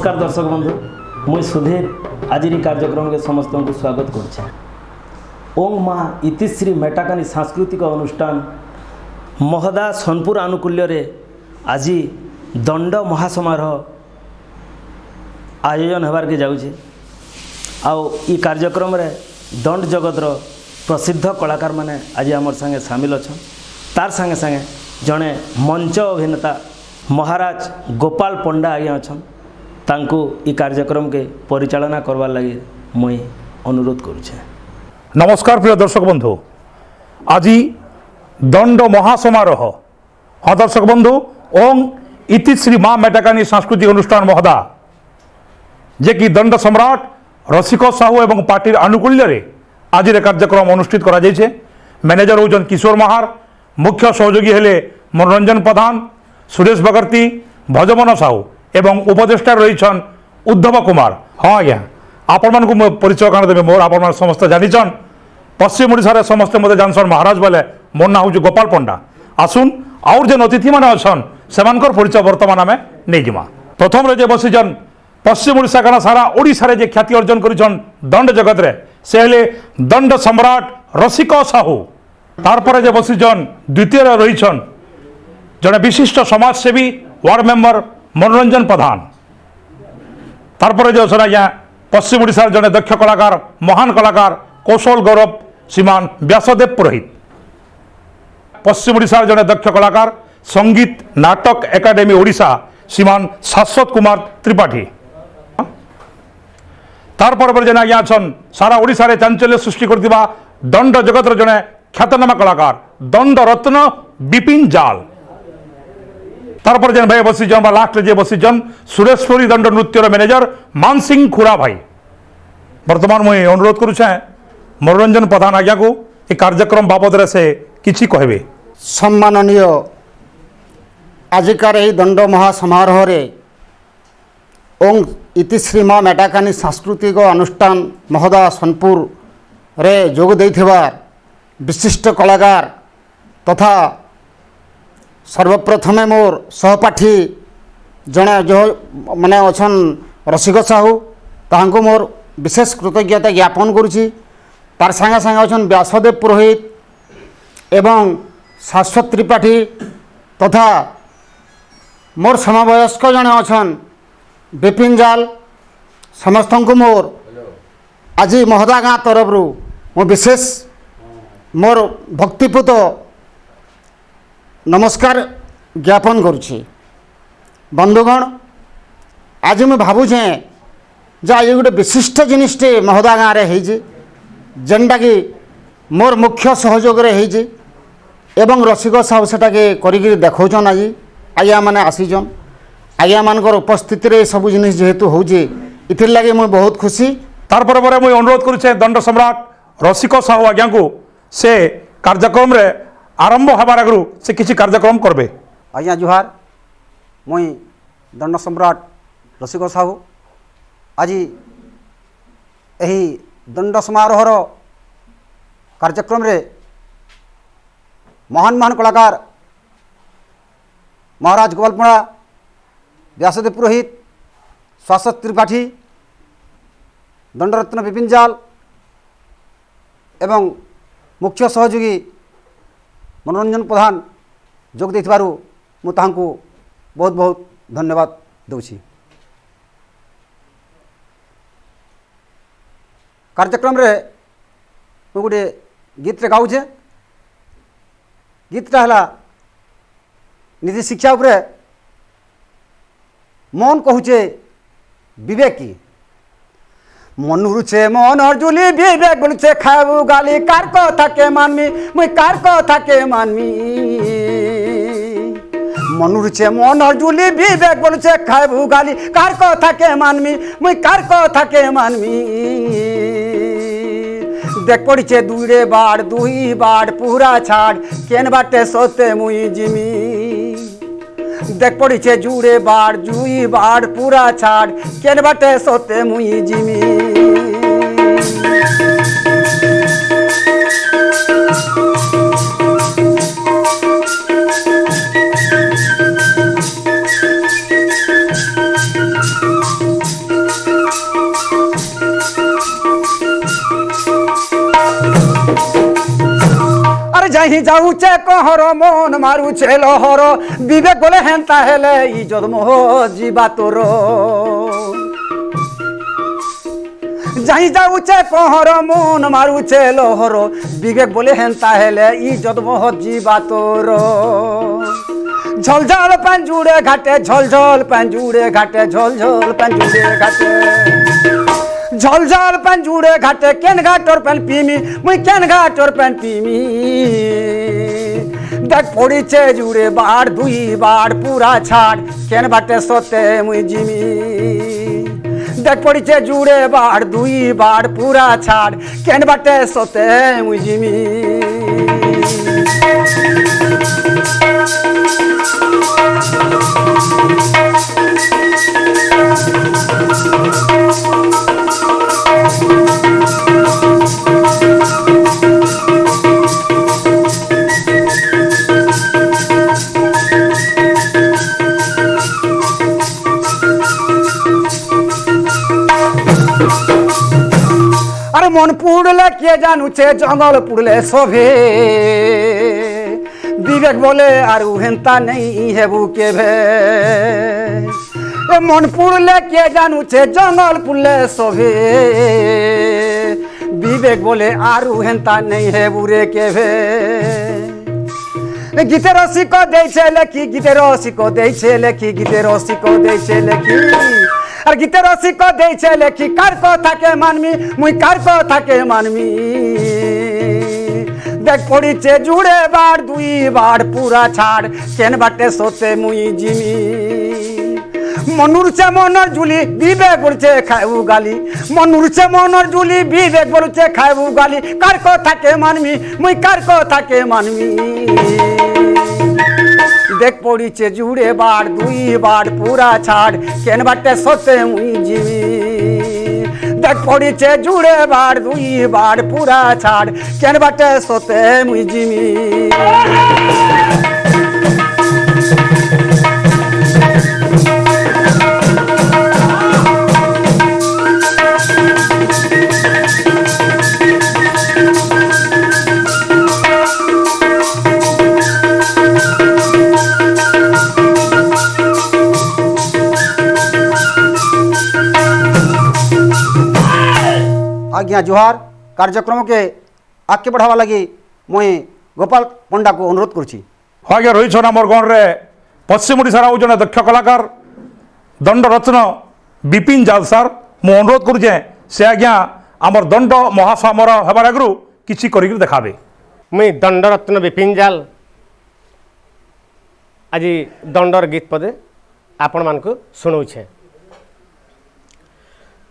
नमस्कार दर्शक बंधु मुई सुधीर आज कार्यक्रम के समस्त को स्वागत कर ओंग माँ इतिश्री मेटाकानी सांस्कृतिक अनुष्ठान महदा सोनपुर आनुकूल्य रे आज दंड महासमारोह आयोजन होबार के जाऊँचे आउ ई कार्यक्रम रे दंड जगतर प्रसिद्ध कलाकार माने आज आमर संगे सामिल अच्छा तार संगे संगे जड़े मंच अभिनेता महाराज गोपाल पंडा आज्ञा अच्छा तांको ई कार्यक्रम के परिचालना करवार लगी मुई अनुरोध करुचे। नमस्कार प्रिय दर्शक बंधु आज दंड महासमारोह हाँ दर्शक बंधु ओं इतिश्री माँ मेटाकानी सांस्कृतिक अनुष्ठान महोदा जे कि दंड सम्राट रसिक साहू एवं पार्टी आनुकूल्य रे आज कार्यक्रम अनुष्ठित करा जायछे। मैनेजर होजन किशोर महार, मुख्य सहयोगी हेले मनोरंजन प्रधान, सुरेश बगर्ती, भजमन साहू एवं उपदेष्टा रहीछन उद्धव कुमार। हाँ आज्ञा आपण मानकु मो परिचय काण देबे मोर आपण मान समस्त जानिछन पश्चिम ओडिसा रे समस्त मते जानसन महाराज बोले मोर ना होउ गोपाल पंडा। आसुन और जे अतिथि माने अछन सेमानकर परिचय वर्तमान आमे नै जिमा। प्रथम रे जे बसिजन पश्चिम ओडिसा का सारा ओडिसा रे जे ख्याति अर्जन करिछन दंड जगत रे से हेले दंड सम्राट रसिक साहू। तार परे जे बसिजन द्वितीय रे रहीछन जने विशिष्ट समाजसेवी वार्ड मेंबर मनोरंजन प्रधान। तार परे जे अछन आज्ञा पश्चिम ओडिसा जने दक्ष कलाकार महान कलाकार कौशल गौरव श्रीमान व्यासदेव पुरोहित। पश्चिम ओडिसा जने दक्ष कलाकार संगीत नाटक एकाडेमी ओडिशा श्रीमान शाश्वत कुमार त्रिपाठी। तार पर जन आज्ञा छन सारा ओडिसा रे चांचल्य सृष्टि करथिबा दंड जगत जने ख्यातनामा कलाकार दंड रत्न बिपिन जाल। तार पर जन भाई बसिजन लास्ट जे बसिजन सुरेश्वरी दंड नृत्यर मैनेजर मानसिंह खुरा भाई। वर्तमान मुझे अनुरोध करुचे मनोरंजन प्रधान आज्ञा को ये कार्यक्रम बाबद से किछि कहबे। सम्माननीय आजिकार यही दंड महासमारोह रे ओं इतिश्री माँ मेटाकानी सांस्कृतिक अनुष्ठान महोदा सोनपुर रे जोग देथिबार विशिष्ट कलाकार तथा सर्वप्रथमे मोर सहपाठी जड़े जो माने अछन रसिक साहू तांको मोर विशेष कृतज्ञता ज्ञापन करुछि। तार संगे संगे अछन व्यासदेव पुरोहित एवं शाश्वत त्रिपाठी तथा मोर समवयस्क जड़े अछन बिपिन जाल। समस्त को मोर आज महोदा गाँ तरफ मो विशेष मोर भक्तिपूत नमस्कार ज्ञापन करुछि। बंधुगण आज मैं भावुचे जे आज गोटे विशिष्ट जिनिसटे महोदा गाँव रे हेजे जेनटा कि मोर मुख्य सहयोग रे हेजे एवं रसिक साहब सेटाके करिक देखौछन। आज आज्ञा माने आसीछन आज्ञा मानकर उपस्थिति रे सब जिनिस जेहेतु होउजे इथिर लागे मैं बहुत खुशी। तार पर मैं अनुरोध करुचे दंड सम्राट रसिक साहू आज्ञा को से कार्यक्रम रे आरंभ हबार आगु से किसी कार्यक्रम करबे। आज्ञा जुहार मुई दंड सम्राट रसिक साहू आज यही दंड समारोहर कार्यक्रम रे महान महान कलाकार महाराज गोपाल पंडा, व्यासदेव पुरोहित, शाश्वत त्रिपाठी, दंडरत्न बिपिन जाल एवं मुख्य सहयोगी मनोरंजन प्रधान जोग देथिबारु मु ताहांकु बहुत बहुत धन्यवाद दउछि। कार्यक्रम रे मु गोटे गीत रे गाउछे। गीतटा हला नीति शिक्षा उपरे मन कहूचे विवेक की मन रुचे मन अर्जुली विवेक बोलुचे खाबू गाली कार कथा के मानमी मुई कार कथा के मानमी मन रुचे मन अर्जुली विवेक बोलुचे खाबू गाली कार कथा के मानमी मुई कार कथा के मानमी देख पड़ीचे दुई बाड़ पूरा छाड़ केन बाटे सोते मुई जिमी देख पड़ीचे जुई बाड़ पूरा छाड़ केन बाटे सोते मुई जिमी। যাই যাউছে কহর মন মারুছে লহর বিবেক বলে হেন্তা হেলে ই জন্ম জীবা তোর যাই যাউছে কহর মন মারুছে লহর বিবেক বলে হেন্তা হেলে ই জন্ম জীবা তোর ঝলঝল পাঞ্জুড়ে ঘাটে ঝলঝল পাঞ্জুড়ে ঘাটে ঝলঝল পাঞ্জুড়ে ঘাটে ঝলঝল পাঞ্জুড়ে ঘাটে কেন ঘাটর প্যান পিমি মুই কেন ঘাটর প্যান পিমি দেখ পড়িছে জুড়ে বাড় দুই বাড় পুরা ছাড় কেন বাটে সতে মুই জিমি দেখ পড়িছে জুড়ে বাড় দুই বাড় পুরা ছাড় কেন বাটে সতে মুই জিমি আরে মন পুড়লে কে জানুছে জঙ্গল পুড়লে শোভে বিবেক বলে আর হেন্তা নেই হেবু কেভে মন পুড়লে কে জানুছে জঙ্গল পুড়লে শোভে বিবেক বলে আর হেন্তা নেই হেবু রে কেভে গীতের রসিক দেইছে লেখি গীতের রসিক দেইছে লেখি গীতের রসিক দেইছে লেখি আর গীতের রসিক দেইছে লেখি কার কথাকে মানমি মুই কার কথাকে মানমি দেখ পড়িছে জুড়ে বার দুই বার পুরা ছাড় কেন বাটে সতে মুই জিমি মনুরছে মনর জুলি বিবেক বলছে খাইবু গালি মনুরছে মনর জুলি বিবেক বলছে খাইবু গালি কার কথাকে মানমি মুই কার কথাকে মানমি দেখ পড়িছে জুড়ে বার দুই বার পুরা ছাড় কেন বাটে সতে মুই জিমি দেখ পড়িছে জুড়ে বার দুই বার পুরা ছাড় কেন বাটে সতে মুই জিমি आज्ञा जोहार कार्यक्रम के आगे बढ़ावा लगी मुई गोपाल पंडा को अनुरोध करुँची आज्ञा रही आमर गणरे पश्चिम ओडिशार आउ जड़े दक्ष कलाकार दंडरत्न विपिन जाल सार मु अनुरोध करुचे से आज्ञा आमर दंड महासमर हबार आगु किसी कर देखाबे मुई दंडरत्न विपिन जाल आज दंडर गीत पदे आपण मानकु सुनाऊे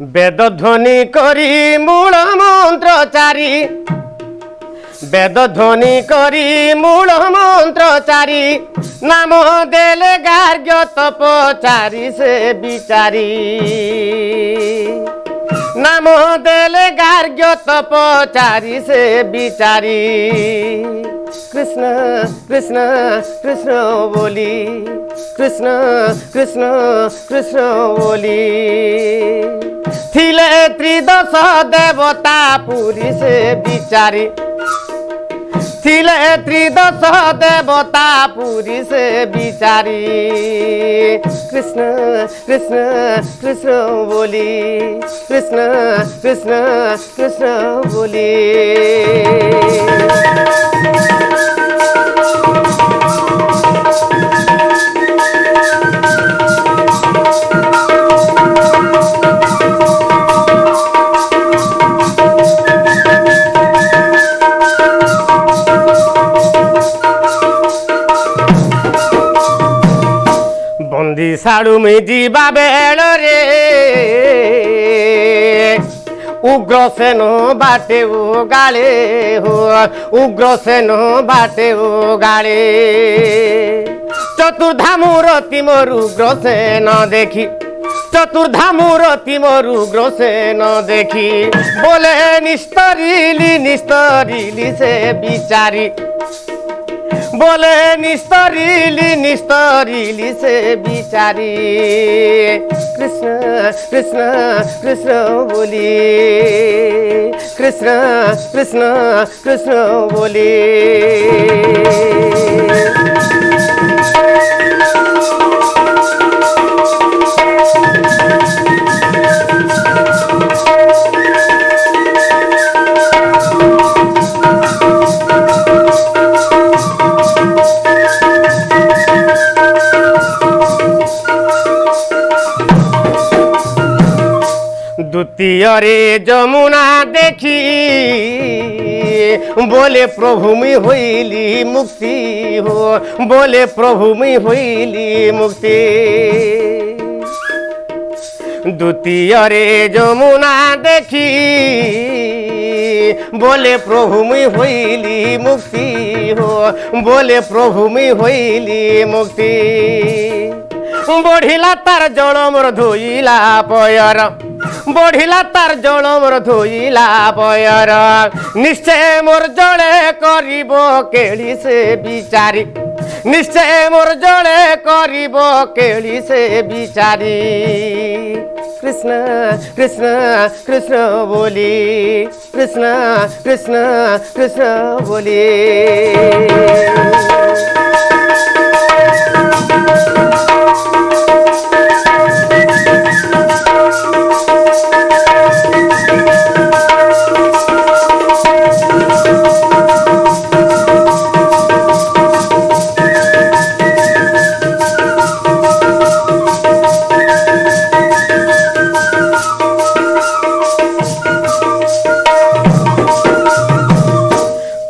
वेद ध्वनि करी मूल मंत्रचारी वेद ध्वनि करी मूल मंत्रचारी नाम देले गार्ग्य तपचारी से विचारी नाम देले गार्ग्य तपचारी से विचारी कृष्ण कृष्ण कृष्ण बोली कृष्ण कृष्ण कृष्ण बोली थिले त्रिदश देवता पुरी से विचारी थिले त्रिदश देवता पुरी से विचारी कृष्ण कृष्ण कृष्ण बोली कृष्ण कृष्ण कृष्ण बोली बंदी साड़ू में जीवा बेल रे उग्रसेन बाटे ओ गाले हो उग्रसेन बाटे ओ गाले चतुर्धामूरती मोर उग्रसेन देखी चतुर्धामूरती मोर उग्रसेन देखी बोले निस्तरिली निस्तरिली से बिचारी बोले निस्तरिली से बिचारी कृष्ण कृष्ण कृष्ण बोली कृष्ण कृष्ण कृष्ण बोली द्वितीय रे जमुना देखी बोले प्रभु में होइली मुक्ति हो बोले प्रभु में होइली मुक्ति द्वितीय रे जमुना देखी बोले प्रभु में होइली मुक्ति हो बोले प्रभु में होइली मुक्ति बढ़िला तार जल मोर धोइला पयर बढ़िला तार जल मोर धोइला पयर निश्चय मोर जड़े करिब केली से बिचारी निश्चय मोर जड़े करिब केली से बिचारी कृष्ण कृष्ण कृष्ण बोली कृष्ण कृष्ण कृष्ण बोली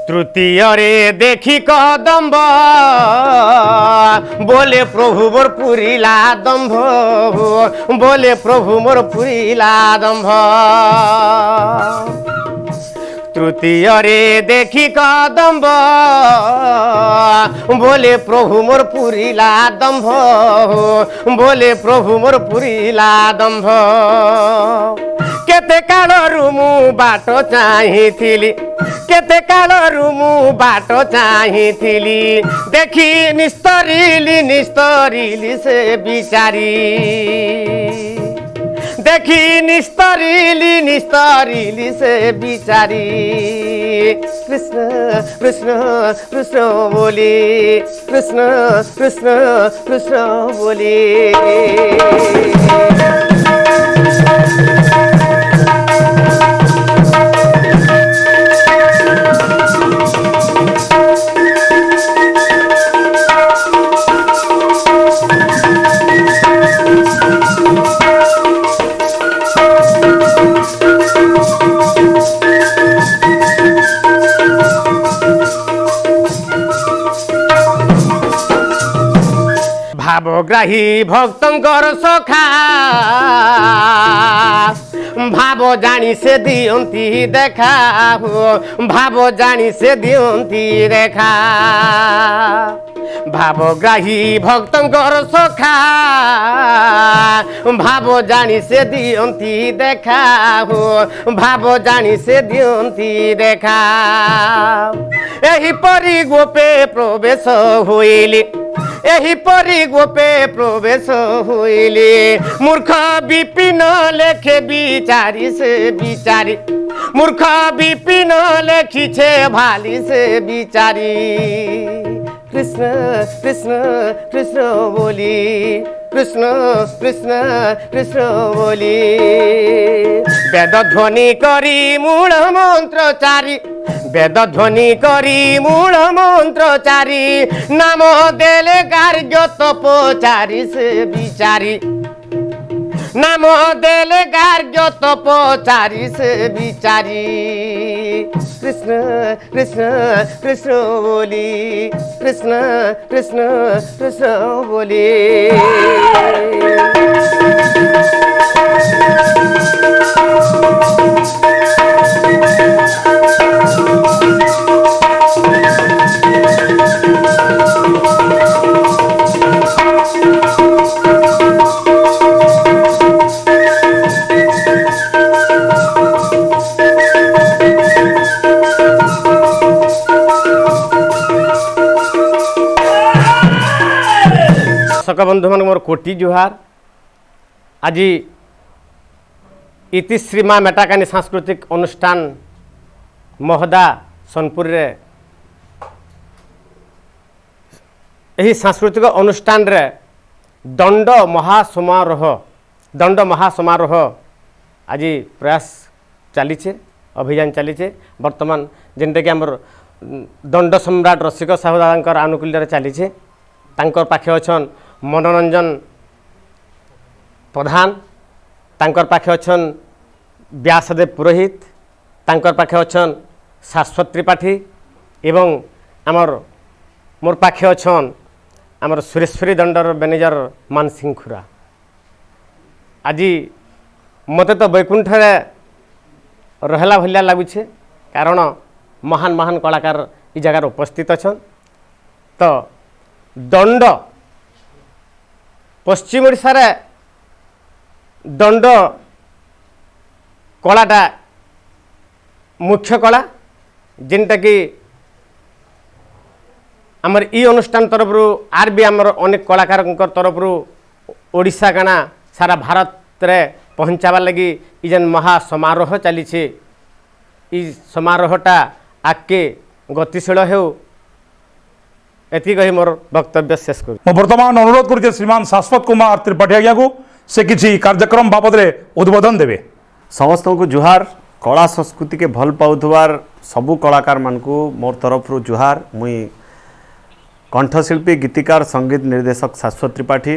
तृतीय रे देखी कदम्ब बोले प्रभु मोर पुरीला दम्भ बोले प्रभु मोर पुरीला दम्भ तृतीय रे देखी कदम्ब बोले प्रभु मोर पुरीला दम्भ बोले प्रभु मोर पुरीला दम्भ केते कालरू मु बाटो चाहिथिली केते कालरू मु बाटो चाहिथिली देखी निस्तरिली से बिचारी देखी निस्तरिली से बिचारी कृष्ण कृष्ण कृष्ण बोली कृष्ण कृष्ण कृष्ण बोली भावग्राही भक्तंकर सखा भाव जानी से दियंती देखा हो भाव जानी से दियंती देखा भावग्राही भक्तंकर सखा भाव जानी से दियंती देखा हो भाव जानी से दियंती देखा एही परी गोपे प्रवेश होइली एही परी गोपे प्रवेश होइले मूर्ख विपिन लेखे बिचारी से बिचारी मूर्ख विपिन लेखिछे भाली से बिचारी कृष्ण कृष्ण कृष्ण बोली कृष्ण कृष्ण कृष्ण बोली वेद ध्वनि करी मूल मंत्रचारी वेद ध्वनि करी मूल मंत्रचारी नाम देले गार्ग्य तपचारी से बिचारी नाम देले गार्ग्य तपचारी से बिचारी कृष्ण कृष्ण कृष्ण बोली कृष्ण कृष्ण कृष्ण बोली दर्शक बंधु मान मोर कोटी जुहार। आज इतिश्री माँ मेटाकानी सांस्कृतिक अनुष्ठान महदा सोनपुर रे यही सांस्कृतिक अनुष्ठान रे दंड महासमारोह आज प्रयास चलीचे अभियान चलीचे। वर्तमान जेनटा कि आमर दंड सम्राट रसिक साहू दादांकर आनुकूल्य चलीचे। तांकर पाखे अछन मनोरंजन प्रधान, तांकर पाखे अछन व्यासदेव पुरोहित, तांकर पाखे अछन शाश्वत त्रिपाठी एवं आमर मोर पाखे अछन आमर सुरेश्वरी दंडर मैनेजर मानसिंह खुरा। आज मते तो वैकुंठ रहला भलिया लगुचे, कारण महान महान कलाकार इ जगार उपस्थित अछन। तो दंड पश्चिम ओडिशा रे दंड कलाटा मुख्य कला, जेनटा कि आमर इ अनुष्ठान तरफ आर भी आमर अनेक कलाकार तरफ ओडिशा गाना सारा भारत रे पहुँचाबार लगी इ जेन महासमारोह चली इ समारोहटा आगे गतिशील हो एति कही मोर वक्तव्य शेष कर। मैं बर्तमान अनुरोध करुचे श्रीमान शाश्वत कुमार त्रिपाठी आज्ञा को से किसी कार्यक्रम बाबद उद्बोधन देवे। समस्त को जुहार। कला संस्कृति के भल पाउथवार सबू कलाकार मानकू मोर तरफ जुहार। मुई कंठशिल्पी गीतिकार संगीत निर्देशक शाश्वत त्रिपाठी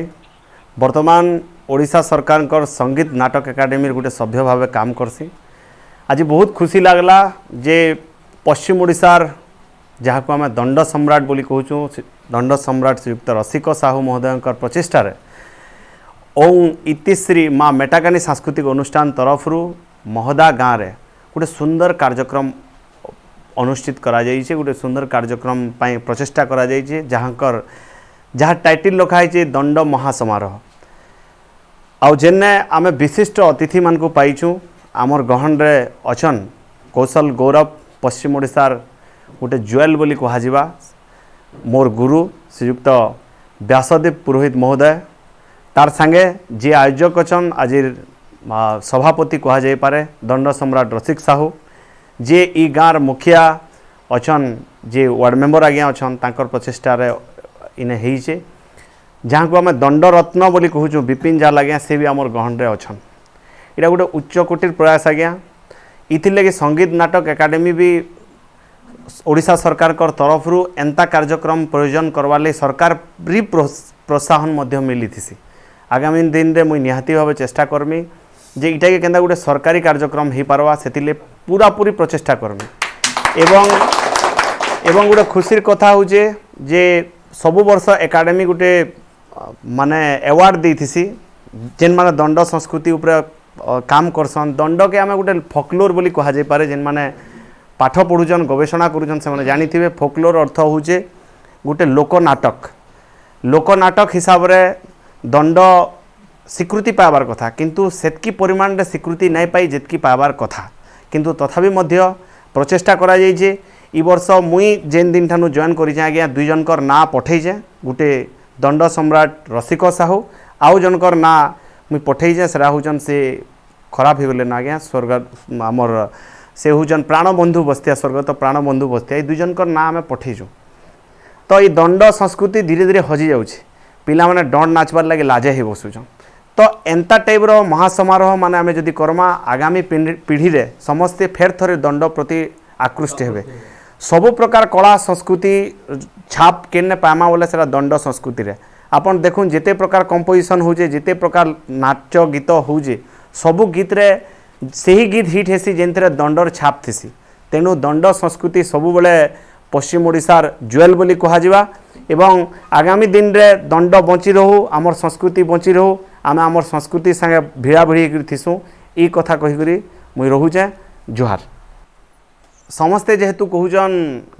वर्तमान ओडिशा सरकार संगीत नाटक एकाडेमी गोटे सभ्य भाव काम करसी। आज बहुत खुशी लगला जे पश्चिम ओडिशार जहाँ को आम दंड सम्राट बोली कहूँ, दंड सम्राट श्रीयुक्त रसिक साहू महोदय प्रचेषार ओं इतिश्री माँ मेटाकानी सांस्कृतिक अनुष्ठान तरफ महदा गाँव में गोटे सुंदर कार्यक्रम अनुष्ठित करा जाइए। गोटे सुंदर कार्यक्रम पाई प्रचेष्टा करा जाइए, जहाँ टाइटिल लखाई दंड महासमारोह। आउ जेने आमे विशिष्ट अतिथि मान को पाइचु। आमर गहन रे अछन कौशल गौरव पश्चिम ओडिशार गोटे जुएल बोली कहुवा मोर गुरु श्रीयुक्त व्यासदेव पुरोहित महोदय, तार संगे जी आयोजक अछन आज सभापति कह जाई पारे दंड सम्राट रसिक साहू, जे इ गाँर मुखिया अछन जे वार्ड मेंबर आज्ञा अछन तांकर प्रचेष्टार इने होइचे। जहाँ को आम दंड रत्न बोली कहूँ विपिन जाल आज्ञा से भी आमर गहन रे अछन। इटा गोटे उच्च कोटिर प्रयास आज्ञा। इथिर संगीत नाटक एकाडेमी भी ओडिशा सरकार तरफ एंता कार्यक्रम प्रयोजन करवार सरकार भी प्रोत्साहन मिली थी। आगामी दिन में मुई निहाती भाव चेष्टा करमी जे इटा के केंदा गोटे सरकारी कार्यक्रम हो पारवा से पूरा पूरी प्रचेष्टा करमी। एवं गोटे खुशी कथा हो जे सबु वर्ष एकाडेमी गोटे माने अवार्ड देथीसी जेन माने दंड संस्कृति उपरे काम करसन। दंड के आम गोटे फोकलोर बोली कह जाई पारे, जेन माने पाठ पढ़ुचन गवेषणा करुचन से जानी। फोकलोर अर्थ होचे गोटे लोकनाटक हिसाब रे दंड स्वीकृति पाइबार कथा, किंतु सेतकी परिमाण रे स्वीकृति नहीं पाई जेतकी पाइबार कथा, किंतु तथापि मध्य प्रचेष्टा करा जाइए। इ वर्ष मुई जेन दिन ठानु जॉइन करी आज्ञा दुई जनकर ना पठेइजे, गोटे दंड सम्राट रसिक साहू आउ जनकर ना मुई पठेइजे सेरा होचन से खराब हो गले ना आज्ञा स्वर्ग आमर से होचन प्राणबंधु बस्तिया स्वर्गत प्राणबंधु बस्तिया दुई जनकर ना आम पठेइजु। तो ये दंड संस्कृति धीरे धीरे हजि जाउछि, पिला माने दंड नाचबार लगे लाजे हो बसुछन। तो एंता टाइप रो महासमारोह माने आमे जदि करमा आगामी पीढ़ी रे समस्ते फेर थरे दंड प्रति आकृष्ट हेबे। सबु प्रकार कला संस्कृति छाप केने पामा बोले सेरा दंड संस्कृति रे आपन देखुन जेते प्रकार कंपोजिशन होजे, जेते प्रकार नाच गीत होजे, सबु गीत रे सही गीत हिट हेसी जेंतरे दंडर छाप थेसी। तेणु दंड संस्कृति सबु बेले पश्चिम ओडिशार जुएल बोली कहुवा। एवं आगामी दिन रे दंड बंची रहू, आमर संस्कृति बंची रहू, आमे आमर संस्कृति संगे भिड़ा भिड़ी थिसु। ई कथा कहिकरी मुई रहूचे। जुहार। समस्ते जेहेतु कहूचन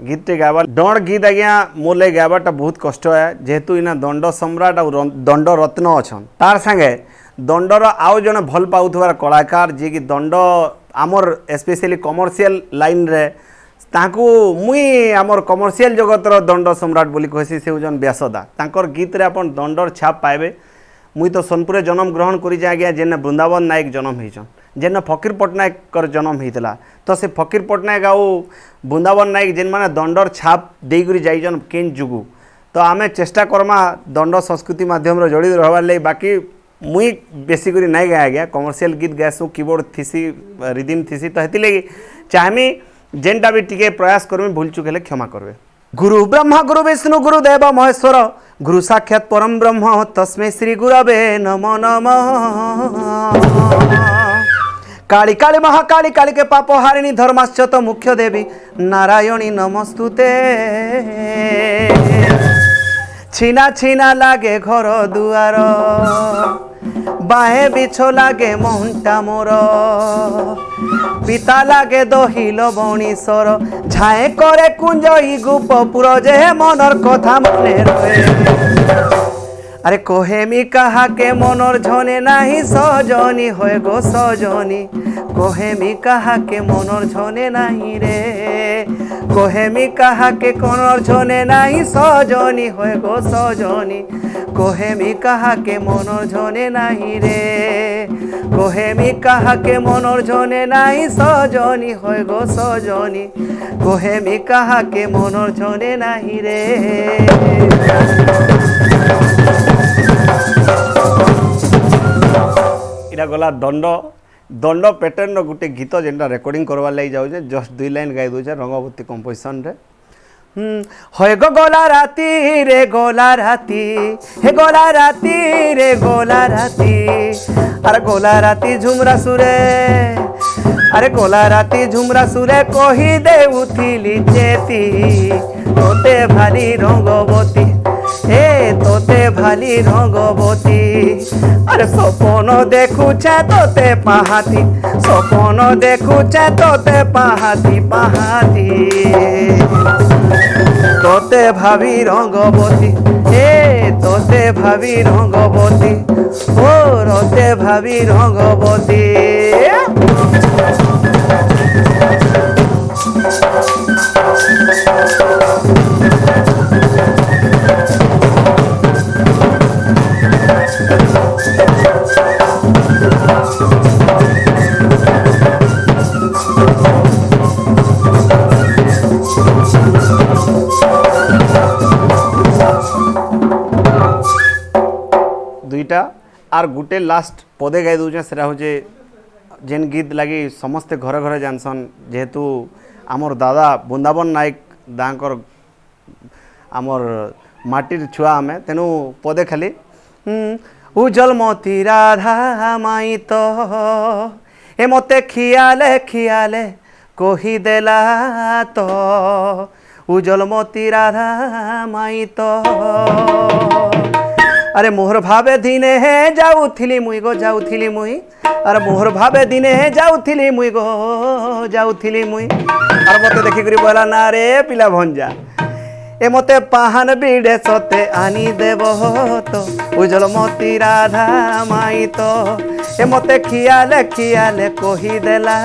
गीत गावा दंड गीत आज्ञा मोर लगे गावाटा बहुत कष्ट है, जेहेतु इना दंड सम्राट और दंड रत्न अछन। तार संगे दंडर आउ जने भल पाउथवार कलाकार जे कि दंड आमर स्पेशली कमर्शियल लाइन रे ताकू मुई आमर कमर्शियल जगतर दंड सम्राट बोली कहसी से हूँ व्यासदा तांकर गीत रे अपन दंडर छाप पाइबे। मुई तो सोनपुर जन्म ग्रहण करी आज्ञा जेन वृंदावन नायक जन्म होइछन जेन फकीर पट्टनायक कर जन्म होइतला तो से फकीर पट्टनायक आउ वृंदावन नायक जेन माने दंडर छाप देइकरी जाइछन केन जुगु तो आमे चेष्टा करमा दंड संस्कृति माध्यम रे जड़ित रहबार ले बाकी मुई बेसी करी नाई गाय गया कमर्शियल गीत गासु कीबोर्ड थीसी रिदिम थीसी तो हेति लगी चाहमी जेनटा भी टिके प्रयास करमी भूल चुक हेले क्षमा करबे। गुरु ब्रह्मा गुरु विष्णु गुरुदेव महेश्वर गुरु साक्षात परम ब्रह्म तस्मै श्री गुरवे नमो नमः। काली काली महाकाली काली के पाप हारिणी धर्माश्चत मुख्य देवी नारायणी नमस्तुते। छीना छीना लागे घर दुआर बाहे बिछ लागे मोहंटा मोर पिता लागे दही लवणी सर झाए करे कुंजई गुपपुर जे मनर कथा मने रहे। अरे कोहेमी कहा के मनर झने नाही सजनी होय गो सजनी कोहेमी कहा के मनर झने नाही रे कोहेमी कहा के मनर झने नाही सजनी होय गो सजनी कोहेमी कहा के मनर झने नाही रे कोहेमी कहा के मनर झने नाही सजनी होय गो सजनी कोहेमी कहा के मनर झने नाही रे। इरा गला दंड दंड पैटर्न गोटे गीत जेनटा रेकर्डिंग करवार लगी जाऊे जस्ट 2 लाइन गाई दूचे रंगवती कंपोजिशन रे। होय गो गोला राती रे गोला राती हे गोला राती रे गोला राती अरे गोला राती झुमरा सुरे अरे गोला राती झुमरा सुरे कही दे उथिली चेती तोते भाली रंगवती हे तोते भाली रंगवती अरे सपन देखुछे तोते पाहाती सपन देखुछे तोते पाहाती पाहाती तोते भाभी रंगवती हे तोते भाभी रंगवती ओ रोते भाभी रंगवती। दुईटा आर गुटे लास्ट पदे गाई दूचे से हूँ जेन गीत लगी समस्ते घरे घरे जानसन जेहेतु आमर दादा वृंदावन नायक दाकर आमर माटिर छुआ आमे तेणु पदे खाली उजल मोती राधा माई तो ए मते खियाले खियाले कही देला तो उजल मोती राधा माई तो अरे मोहर भावे दिने हे जाऊथिली मुई गो जाऊथिली मुई अरे मोहर भावे दिने हे जाऊथिली मुई गो जाऊथिली मुई अरे मते देखि करी बोला ना रे पिला भंजा ए मते पाहन बीड़े सते आनी देव तो उजल मोती राधा माई तो ए मते खियाले खियाले कही देला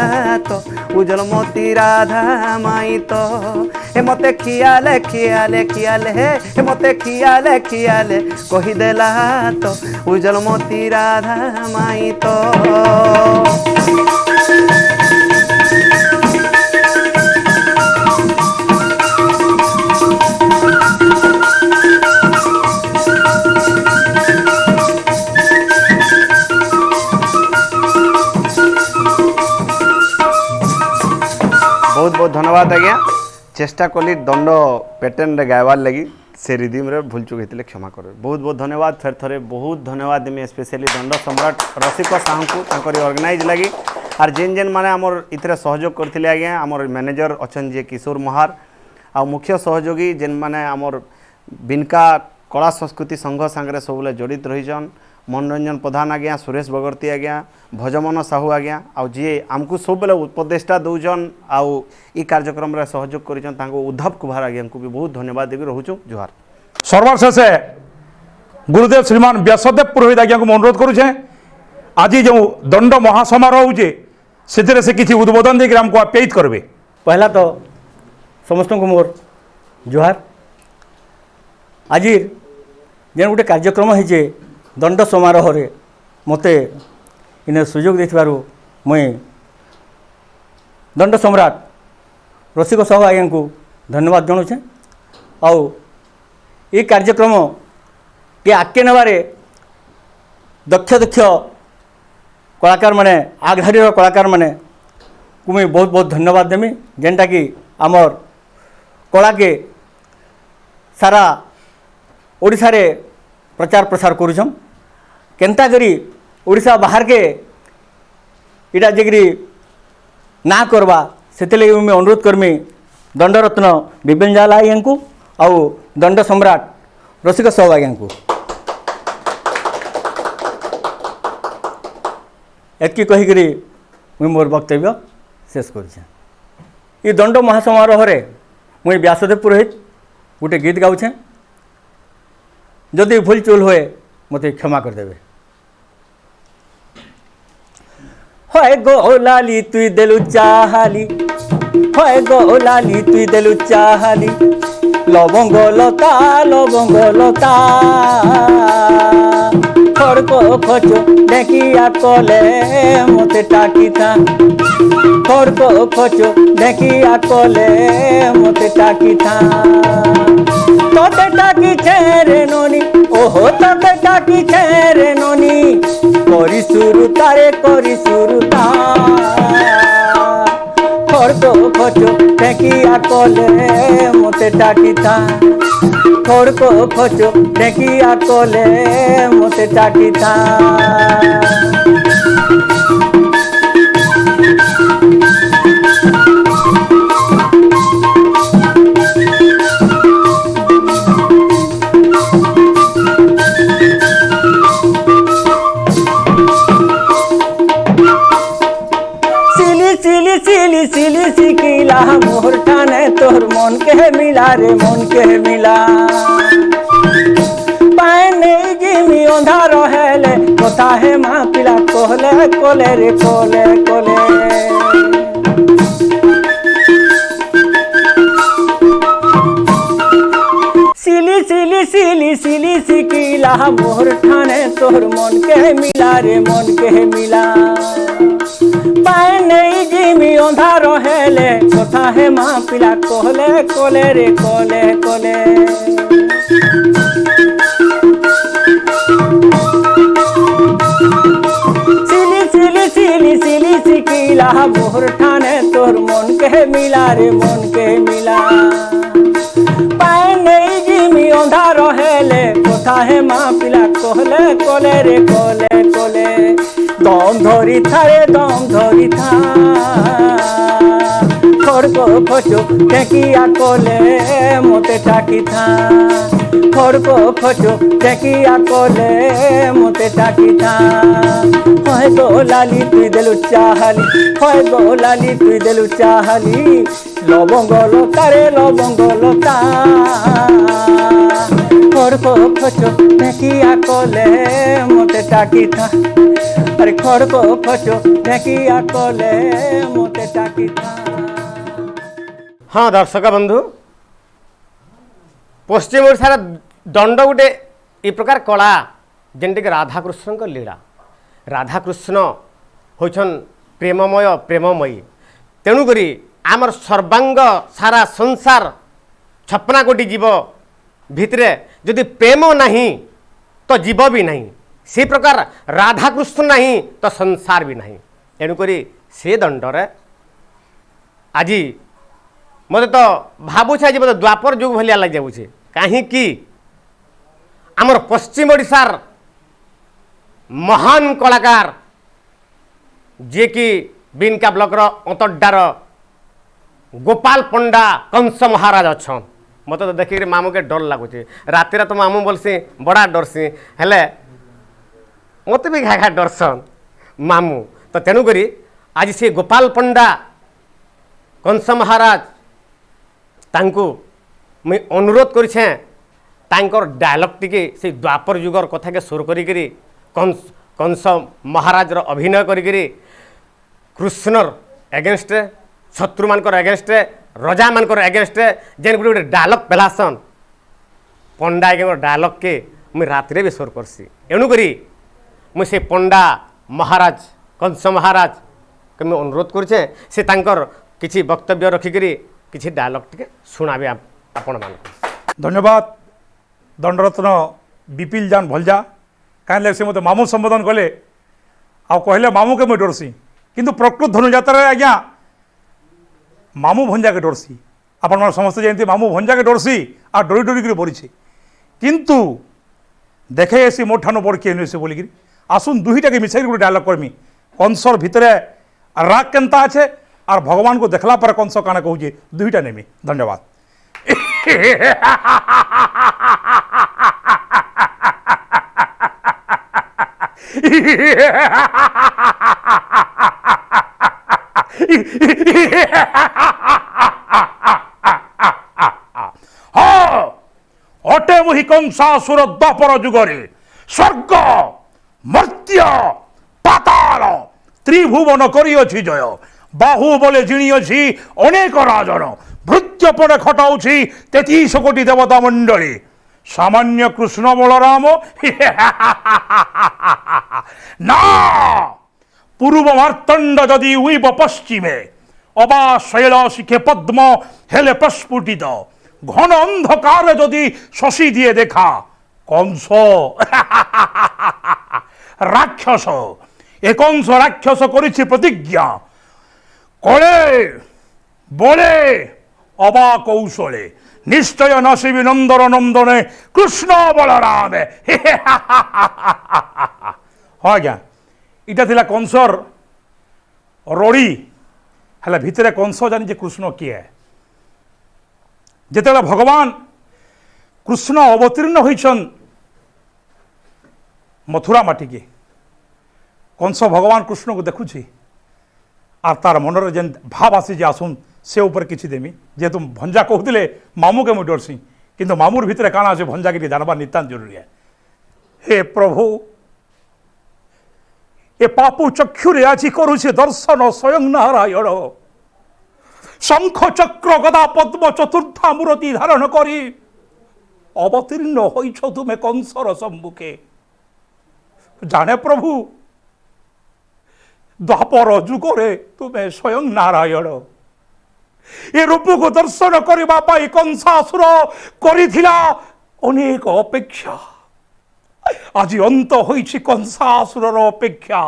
तो उजल मोती राधा माई तो ए मते खियाले खियाले खियाले हे ए मते खियाले खियाले कही देला तो उजल मोती राधा माई तो। बहुत बहुत धन्यवाद आज्ञा चेष्टा कली दंड पैटर्न रे गायबार लगी से रिदिम रे भूल चुक होते क्षमा कर बहुत बहुत धन्यवाद फेर थरे बहुत धन्यवाद देमी स्पेशली दंड सम्राट रसिक साहू को तांकर ऑर्गेनाइज लगी आर जेन जेन माने आमर इतरे सहयोग करथिले आज्ञा आमर मैनेजर अछन जे किशोर महार आ मुख्य सहयोगी जेन माने आमर बिनका कला संस्कृति संघ सांगरे सबले जड़ित रहीजन मनोरंजन प्रधान आज्ञा सुरेश बगर्ती आज्ञा भजमन साहू आज्ञा आउ जी आमको सब बेले उपदेष्टा दौजन आउ ई कार्यक्रम रे सहयोग करिजन तांको उद्धव कुमार आज्ञा को भी बहुत धन्यवाद देवी रहूछु जोहार। सर्वशेषे गुरुदेव श्रीमान व्यासदेव पुरोहित आज्ञा को अनुरोध करुछे आज जो दंड महासमारोह होजे से किसी उद्बोधन देकर हमको आप्यायित करबे। पहला तो समस्त को मोर जुहार। आज जेन गोटे कार्यक्रम है दंड समारोह रे मते इन सुजोग देथिबारु मुई दंड सम्राट रसिक साहू आज्ञा को धन्यवाद जनाऊे। आउ ये कार्यक्रम के आगे नेबारे दक्ष दक्ष कलाकार माने आगधाड़ी कलाकार माने को मुई बहुत बहुत धन्यवाद देमी जेनटा कि आमर कला के सारा ओडिशा रे प्रचार प्रसार करुछन। केनता करी ओडिशा बाहर के इटा जेकरी ना करवा से लगे मुझे अनुरोध करमी दंडरत्न विपिन जाला आज्ञा को आउ दंड सम्राट रसिक साहू आज्ञा को एतकी कहीकि मुझे मोर वक्तव्य शेष कर। दंड महासमारोह रे मुई व्यासदेव पुरोहित गोटे गीत गाऊे। जदि भूल चूल हुए मत क्षमा करदेवे। होय गो लाली तुई देलु चाहाली, होय गो लाली तुई देलु चाहाली, लवंग लता लवंग लता खड़को खोचो देखिया कले मते टाकीता, खड़को खोचो देखिया कले मते टाकीता। तोते टाकी छेरे नोनी, ओहो तोते टाकी छेरे नोनी, करी सुरु तारे करी सुरु ता। खड़को खोचो देखिया कले मते टाकीता, खड़को खोचो देखिया कले मते टाकीता। सिली सिली सिकिला मोर ठाने तोर मन के मिला रे मन के मिला। पाने जिमी अंधा रहेले कथा है माँ पिला कोले कोले रे कोले कोले। सिली सिली सिली सिली सिकिला मोर ठाने तोर मन के मिला रे मन के मिला। नहीं जिमी अंधा रहेले कथा है माँ पिला कोले कोले रे कोले कोले। सिली सिली सिली सिली सिकिला मोर ठाने तोर मन के मिला रे मन के मिला। पाए नहीं जिमी अंधा रहेले कथा है माँ पिला कोले कोले रे कोले कोले। दम धरी थारे दम धरी था, खड़को खोचो देखिया कले मते टाकी था, खड़को खोचो देखिया कले मते टाकी था। होय गो लाली तुई देलु चाहाली, होय गो लाली तुई देलु चाहाली, लवंग लता रे लवंग लता खड़को खोचो देखिया कले मते टाकी था। अरे खड़को खोचो देखिया कले मते टाकी था। हाँ दर्शक बंधु, पश्चिम ओडिशार दंड गोटे ए प्रकार कला जेनटिक राधाकृष्ण लीला। राधाकृष्ण होछन प्रेममय प्रेममयी। तेणुकरी आमर सर्वांग सारा संसार 56 कोटी जीव भितरे जदि प्रेम नहीं तो जीव भी नहीं, से प्रकार राधाकृष्ण नहीं तो संसार भी नहीं। तेणुकरी से दंडरे आज मत तो भावुचे आज मत द्वापर युग भलिया लग जाऊे। कहीं आमर पश्चिम ओडिशार महान कलाकार जे कि बिनका ब्लॉकर अंतड्डार गोपाल पंडा कंस महाराज अच्छा। मत तो देखिए मामू के डर लगुचे। राति तो मामू बोलसी बड़ा डरसी हेले मत भी घा घा डरसन मामू। तो तेणुकरी आज से गोपाल पंडा कंस महाराज तांको मुई अनुरोध करें तांकर डायलॉग टिके से द्वापर युगर कथा के सुर करी कंस महाराज अभिनय करी कृष्णर एगेन्स्ट शत्रु मानकर एगेन्स्ट रजा मानकर एगेन्स्टे जेन गोटे डायलग पेलासन पंडा आज्ञा डायलग के मुई रात्रे भी स्वर करसी एणुक मुई से पंडा महाराज कंस महाराज के मुझे अनुरोध करुचे से तांकर किसी वक्तव्य रखिकी किसी डायलग टे शुणाबे आपण मान धन्यवाद दंडरत्न विपिल जान भलजा कहीं से मत मामू संबोधन कले आ कहले मामू के मुझे डरसी किंतु प्रकृत धनुजात्रा आज्ञा मामू भंजा के डरसी आपण मैंने समस्त जानते मामू भंजा के डरसी आ डरी डरिक बड़ी किंतु देखे ऐसी मो ठानु बड़ किए नुहे बोलिकी आसुन दुईटा के मिसाई गोटे डायलग करमी कंसर भितरे राग केनता अच्छे और भगवान को देखला पर कंस काना कहूँ दुईटा नेमी धन्यवाद हाँ अटे मुहि कंसासुर द्वापर जुगरे स्वर्ग मर्त्य पाताल त्रिभुवन करिअछि जय बाहु बोले जिणिअछि अनेक राजन भृत्यपणे खटाउछि 33 कोटी देवता मंडली सामान्य कृष्ण बलराम ना पूर्व मार्तंड जदि उइब पश्चिमे अबा शैल शिखे पद्म हेले प्रस्फुटित घन अंधकार जदि शशि दिए देखा कंस राक्षस ए कंस राक्षस करिछि प्रतिज्ञा कले बोले अबा कौशले निश्चय नशिबी नंदन नंदने कृष्ण बलराम हाँ आज्ञा इटा थिला कंसर रड़ी है भितर कंस जानी जे कृष्ण किए जिते भगवान कृष्ण अवतीर्ण होइछन मथुरा माटी के कंस भगवान कृष्ण को देखुछि आर तार मनर जेन भाव आसी जे आसुन से ऊपर किछि देमी जे तुम भंजा कहते मामू के मुझे डरसी किंतु मामूर भितर काना से भंजा के जानवा नितांत जरूरी है। हे प्रभु ए पापु चक्षुरे आछि करुछि दर्शन स्वयं नारायण शंख चक्र गदा पद्म चतुर्था मूर्ति धारण करी अवतीर्ण होइछ तुमे कंसर सम्मुखे जाने प्रभु द्वापर जुगरे तुमे स्वयं नारायण ए रूप को दर्शन करने कंसासुर करिथिला अनेक अपेक्षा आज अंत होइछि कंसासुर अपेक्षा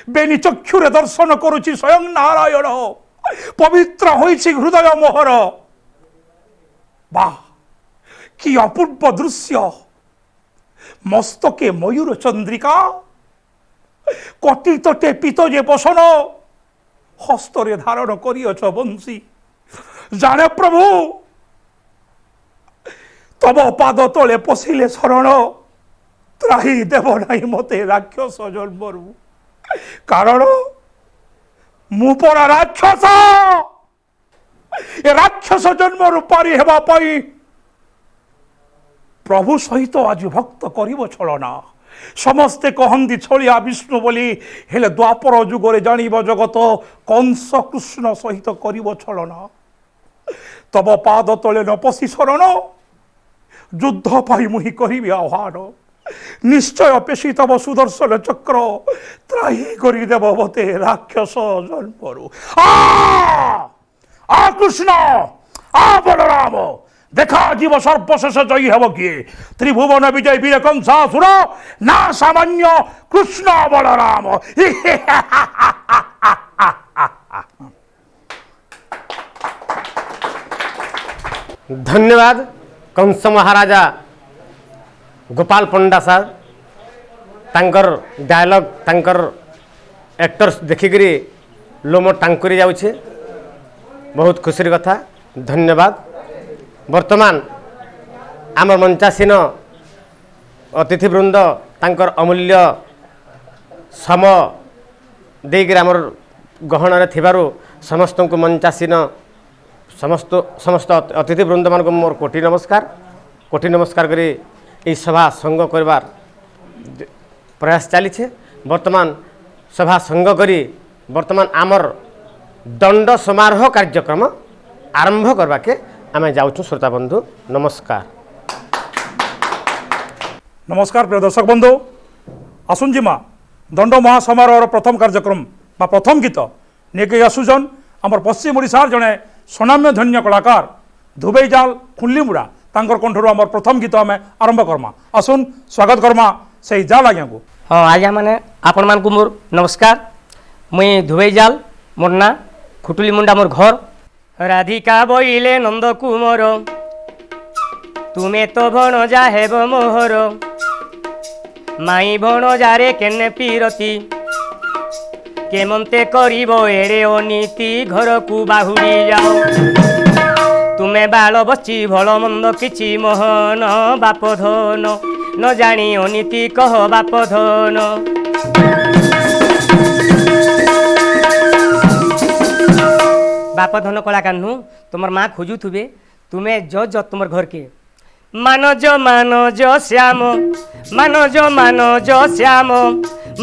बेनी चक्षुरे दर्शन करुछि स्वयं नारायण पवित्र होइछि हृदय मोहर वाह कि अपूर्व दृश्य मस्तके मयूर चंद्रिका कटी तटे पितजे बसन हस्तरे धारण करियछ बंशी जाने प्रभु तब पाद तले पशिले शरण त्राही देव नहीं मते राक्षस जन्मरु कारण मुपरा राक्षस ए राक्षस जन्मरु पारी हेबा पाई प्रभु सहित आज भक्त करिब छलना समस्ते कहती छलिया विष्णु बोली हेले द्वापर जुगरे जानिब जगत कंस कृष्ण सहित करिब छलना तब पाद तले न पशि शरण युद्ध पाई मुहि करिबि आह्वान निश्चय पेशी तब सुदर्शन चक्र त्राही करिदेव मते राक्षस जन्मरु आ कृष्ण आ बलराम देखा जीव सर्वशेष जयी हेब किए त्रिभुवन विजय वीर कंसासुर ना सामान्य कृष्ण बलराम धन्यवाद कंस महाराजा गोपाल पंडा सर तांकर डायलॉग तांकर एक्टर्स देखिकी लोम टांकुरी जाउछे बहुत खुशी कथा धन्यवाद। वर्तमान आम मंचासीन अतिथिवृंद तांकर अमूल्य सम देकर आमर गहन थिबारु समस्त को मंचासीन समस्त समस्त अतिथिवृंद मान को मोर कोटि नमस्कार करी ई सभा संग करवार प्रयास चली वर्तमान सभा संग करी वर्तमान आमर दंड समारोह कार्यक्रम आरंभ करवाके आम जाऊँ श्रोता बंधु नमस्कार। नमस्कार प्रिय दर्शक बंधु आसुन जिमा दंड महासमारोह प्रथम कार्यक्रम बा प्रथम गीत नेके आसुचन आमर पश्चिम ओडिशार जड़े स्वनाम्य धन्य कलाकार धुबई जाल खुल्लीमुड़ा तांकर कंठर आमर प्रथम गीत आम आरंभ करमा आसुन स्वागत करमा से जाल आज्ञा को। हाँ आज्ञा मैंने आपण मान को मोर नमस्कार मुई धुबई जाल मोर ना खुटुली मुंडा मोर घर राधिका बोइले नंद कुमर तुमे तो भणजा हेब मोहर माई भणजारे केने पीरती केमंते करिब एड़े अनीति घर को बाहुड़ी जाओ तुमे बाल बच्ची भल मंद किछि मोहन बाप धन न जानी अनीति कह बाप धन बाप धन कलाकार नु तुमर माँ खोजु थुबे तुम्हें जो तुमर घर के मानज श्याम मानज श्याम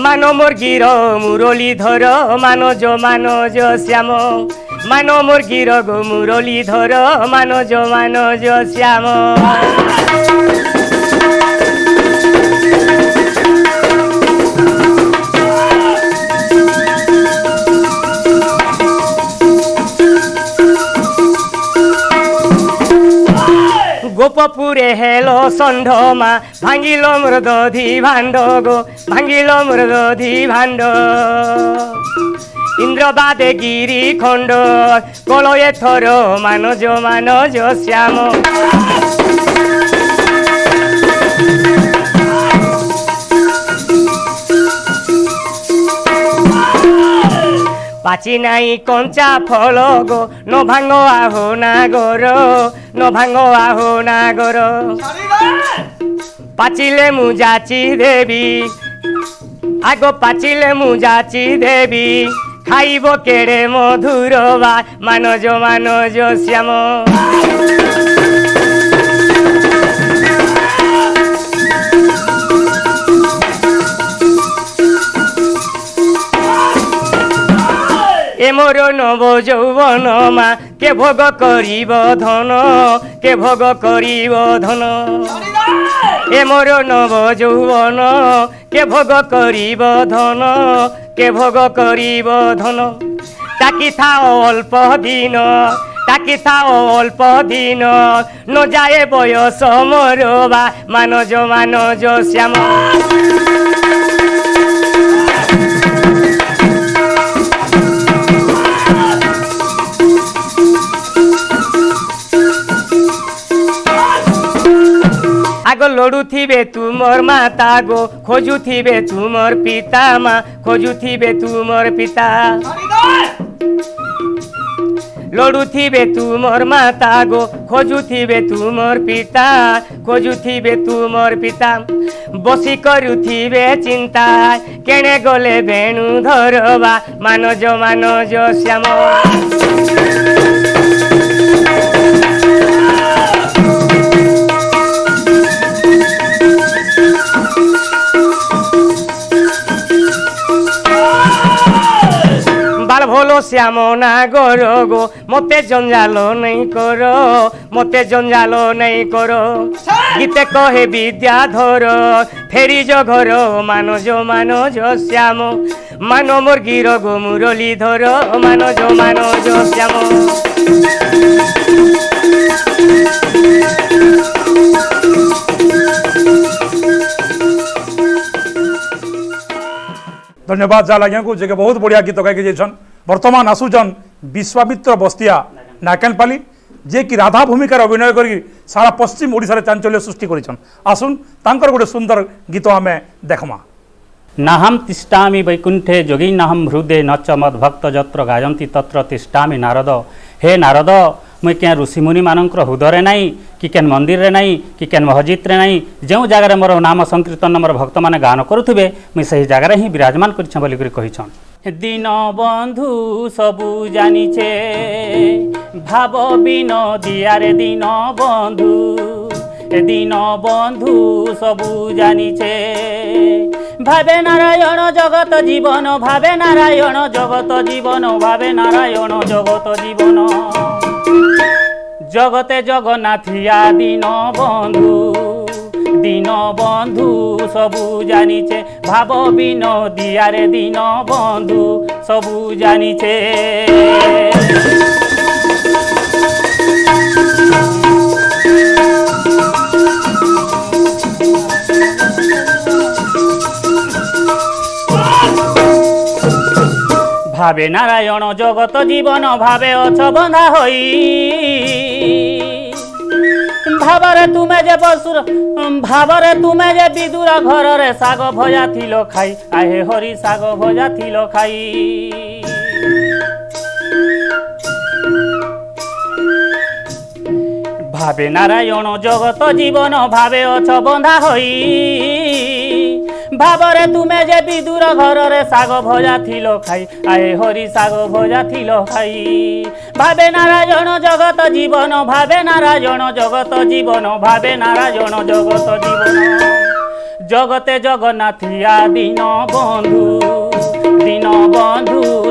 मानो मोर गिर मुरली धर मानज श्याम मानो मोर गिर गो मुरली धर मानज श्याम गोपपुरे हेलो षंढमा भांगिल मोर दधी भाण्ड गो भांगिल मोर दधी भाण्ड इंद्रबादे गिरी खंड कल एथर मानज श्याम पाची नाई कंचा फल गो न भांग आहो नागर न भांग आहो नागर पाचिले मु जाची देवी आगो पाचिले मु जाची देवी खाइब केड़े मधुर बा मानज श्याम ए मोर नव यौवन मा के भोग करिब धन के भोग करिब धन ए मोर नव यौवन के भोग करिब धन के भोग करिब धन ताकि थाओ अल्प दिन ताकि थाओ अल्प दिन न जाए बयस मोर बा मानज श्याम आगो लड़ू थीबे तुमर माता गो खोजू थीबे तुमर पिता माँ खोजू थीबे तुमर पिता लड़ू थीबे तुमर माता गो खोजू थीबे तुमर पिता खोजू थीबे तुमर पिता बसी करू थीबे चिंता केने गले बेणु धरबा मानज श्याम बाल भोलो श्याम नागर गो मते जंजाल नहीं करो मते जंजाल नहीं करो गीते कहे विद्याधर फेरी जो घर मानज श्याम मानो मोर गिर गो मुरली धर मानज श्याम धन्यवाद जाल आज्ञा को जे बहुत बढ़िया गीत गायके जाइछन वर्तमान आसुचन विश्वामित्र बस्तिया नाकेनपाली जे कि राधा भूमिकार अभिनय करी सारा पश्चिम ओडिशा चांचल्य सृष्टि करिछन आसुन तांकर गोटे सुंदर गीत आमे देखमा नाहम तिष्ठामि वैकुंठे जोगी नाहम हृदय नच मद भक्त जत्र गायन्ति तत्र तिष्ठामि नारद हे नारद मुई क्या ऋषिमुनि मानकर हृदय नाई कि केन मंदिर रे नाई कि केन मस्जिद रे नाई जो जगार मोर नाम संकीर्तन मोर भक्त माने गान करुथिबे मुई सही जगार ही विराजमान करिछ बोली करि कहिछन दीन बंधु सबु जानिछे भाव विनोदिया रे दीन बंधु सबु जानिछे भावे नारायण जगत जीवन भावे नारायण जगत जीवन भावे नारायण जगत जीवन জগতে জগন্নাথিয়া দীন বন্ধু সবু জানিছে ভাব বিনোদিয়ারে দীন বন্ধু সবু জানিছে। ভাবে নারায়ণ জগত জীবন ভাবে অছ বন্ধা হই ভাবরে তুমে যে বিদুর ঘরে শাগ ভজা থিল খাই আহে হরি শাগ ভজা থিল খাই। ভাবে নারায়ণ জগত জীবন ভাবে অছ বন্ধা হই ভাবরে তুমে যে বিদুর ঘরে শাগ ভজা থিল খাই আয়ে হরি শাগ ভজা থিল খাই। ভাবে নারায়ণ জগত জীবন ভাবে নারায়ণ জগত জীবন ভাবে নারায়ণ জগত জীবন জগতে জগন্নাথিয়া দীন বন্ধু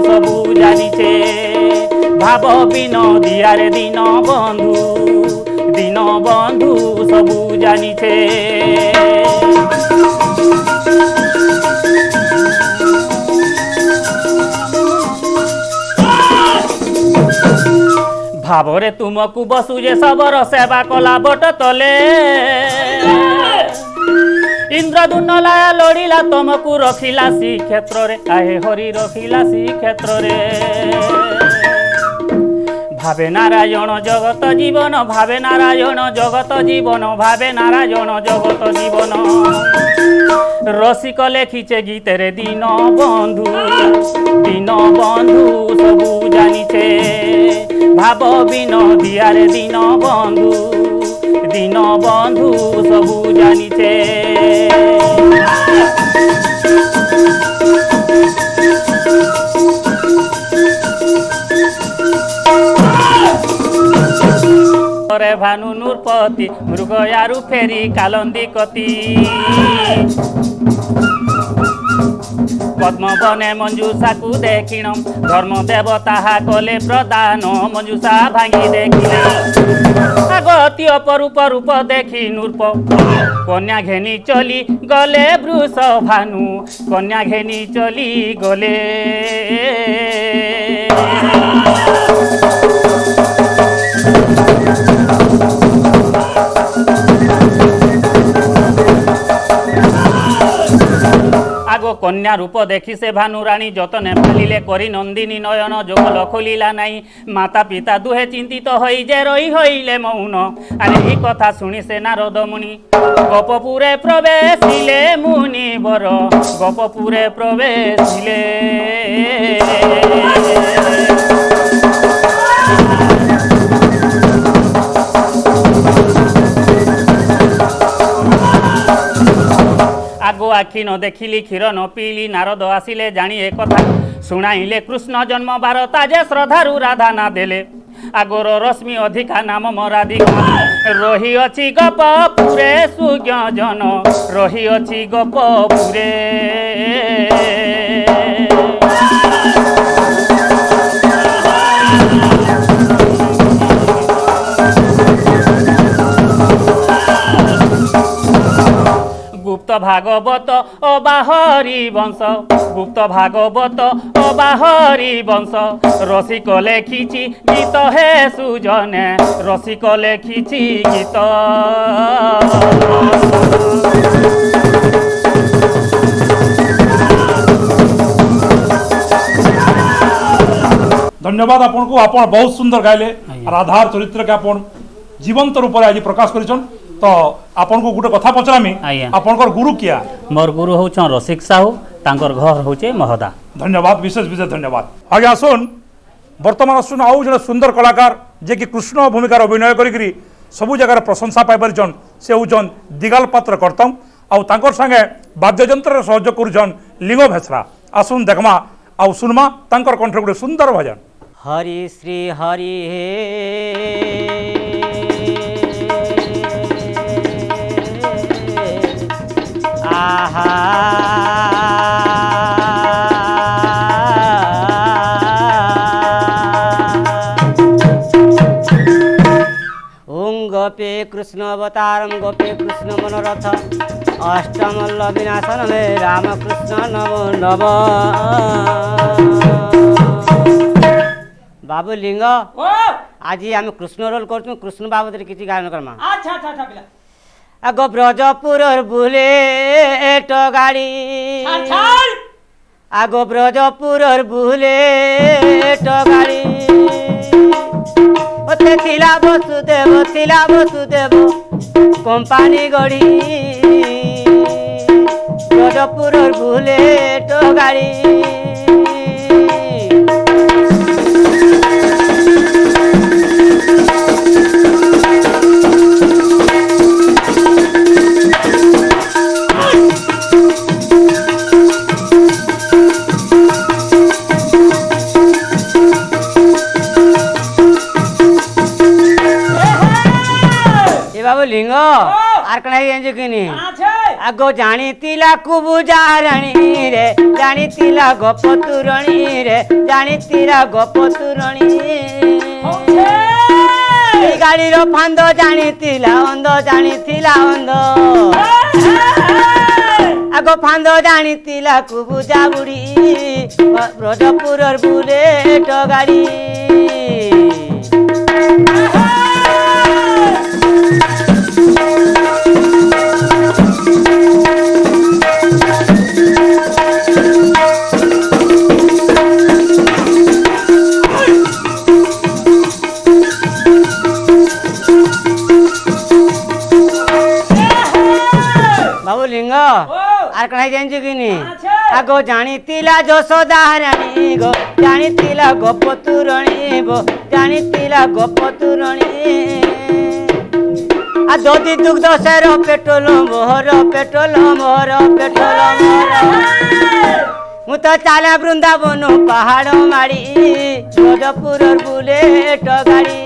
সবু জানিছে ভাব বিনোদিয়ারে দীন বন্ধু সবু জানিছে। ভাবরে তুমকু বসু যে সবর সেবা কলা বট তলে ইন্দ্রদুন্নলায়া লড়িলা তমকু রখিলা শ্রীক্ষেত্রে আহে হরি রখিলা শ্রীক্ষেত্রে। ভাবে নারায়ণ জগত জীবন ভাবে নারায়ণ জগত জীবন ভাবে নারায়ণ জগত জীবন রসিক লেখিছে গীতেরে দীন বন্ধু সবু জানিছে ভাব বিনোদিয়ারে দীন বন্ধু সবু জানিছে। ভানু নূরপতি মৃগয়ারু ফেরি কালন্দি কতি পদ্মবনে মঞ্জুষাকু দেখিণ ধর্ম দেব তাহা কলে প্রদান মঞ্জুষা ভাঙি দেখিলে আগতি অপরূপ রূপ দেখি নূর্প কন্যা ঘেনি চলি গলে বৃষ ভানু কন্যা ঘেনি চলি গলে। আগ কন্যা রূপ দেখি সে ভানুরানী যতনে পালিলে করি নন্দিনী নয়ন যোগল খুলিলা নাই মাতা পিতা দুহে চিন্তিত হই যে রই হইলে মৌন। আরে এই কথা শুনি সে নারদ মুনি গোপপুরে প্রবেশিলে মুনি বর গোপপুরে প্রবেশিলে। আগো আখি ন দেখিলি ক্ষীর ন পিলি নারদ আসিলে জানি এ কথা শুনাইলে কৃষ্ণ জন্ম বারতা যে শ্রদ্ধারু রাধা না দেলে আগর রশ্মি অধিকা নাম মরাধিকা রহিଅଛି গোপপুরে সুজ্ঞ জন রহিଅଛି গোপপুরে। গুপ্ত ভাগবত অবাহরি বংশ গুপ্ত ভাগবত অবাহরি বংশ রসিক লেখিছি গীত হে সুজনে রসিক লেখিছি গীত। ধন্যবাদ আপনার আপনার বহুত সুন্দর গাইলে রাধার চরিত্রকে আপনার জীবন্ত রূপে আজ প্রকাশ করেছেন। তো আপনার গোটে কথা পচারামি আপনার গুরু কিয়া? মোর গুরু হচ্ছেন রসিক সাহু তাঙ্কর ঘর হচ্ছে মহদা। ধন্যবাদ বিশেষ বিশেষ ধন্যবাদ। আগে আসুন বর্তমান আসুন আউ জন সুন্দর কলাকার যে কি কৃষ্ণ ভূমিকার অভিনয় করি সবু জায়গার প্রশংসা পাইপারিছন সে হচ্ছেন দিগাল পাত্র কর্তম আউ তাঙ্কর সাথে বাদ্যযন্ত্রের সহযোগ করছেন লিঙ্গ ভেসরা। আসুন দেখমা আউ শুনমা তাঙ্কর কণ্ঠে গোটে সুন্দর ভজন। হরি শ্রী হরি হে আহা गोपी कृष्ण अवतारम गोपी कृष्ण मनोरथ अष्टमल्ल विनाशन मे राम कृष्ण नमो नम। बाबू लिंग आज आम कृष्ण रोल कर कृष्ण बाबद किसी गायन करमा। आगो ब्रजपुर बुलेट गाड़ी आगो ब्रजपुर बुलेट गाड़ी ओते थिला वसुदेव कंपानी गड़ी ब्रजपुर बुलेट गाड़ी। बाबू लिंग आर कणाई किनी आगो जानी तिला कुबुजा राणी रे जानी तिला गोपतुरणी रे जानी तिला गोपतुरणी गाड़ी रो फांद जानी तिला अंध आगो फांद जानी तिला कुबुजा बुड़ी ब्रजपुर बुलेट गाड़ी। बाबू लिंग आर कणाई जानी किनी आगो जानी तिला यशोदा राणी गो जानी तिला गोपतुरणी गो जानी तिला गोपतुरणी आ दधी दुग्ध सेर पेट्रोल मोहर मु तो चाले वृंदावन पहाड़ माड़ी ब्रजपुर बुलेट गाड़ी।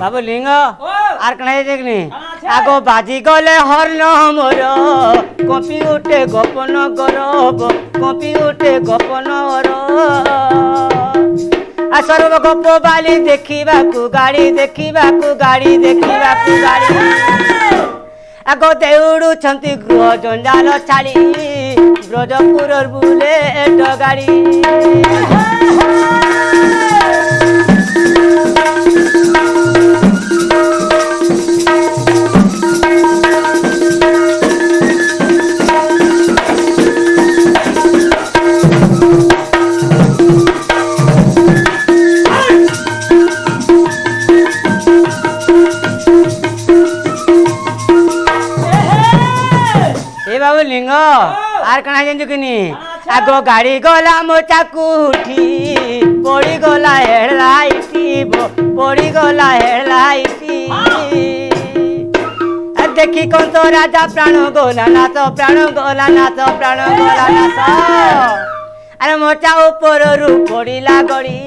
बाबू लिंग आर कणाई देखनी आगो बाजी गले हर्न मोर कपी उठे गोपन गौरव कपी उठे गोपन आ सर्व गोप बाली देखिबाकू गाड़ी गाड़ी आगो देउड़ू छंती गृह जंजाल छाड़ी ब्रजपुर बुलेट गाड़ी। बाबू लिंग आर कणा जानी किनी आगो गाड़ी गला मोचा कुठी पड़ी गला हेडलाइटी पड़ी गला हेडलाइटी देखी कौन तो राजा प्राण गोला नाच अरे मोचा ऊपर रू पड़िला गड़ी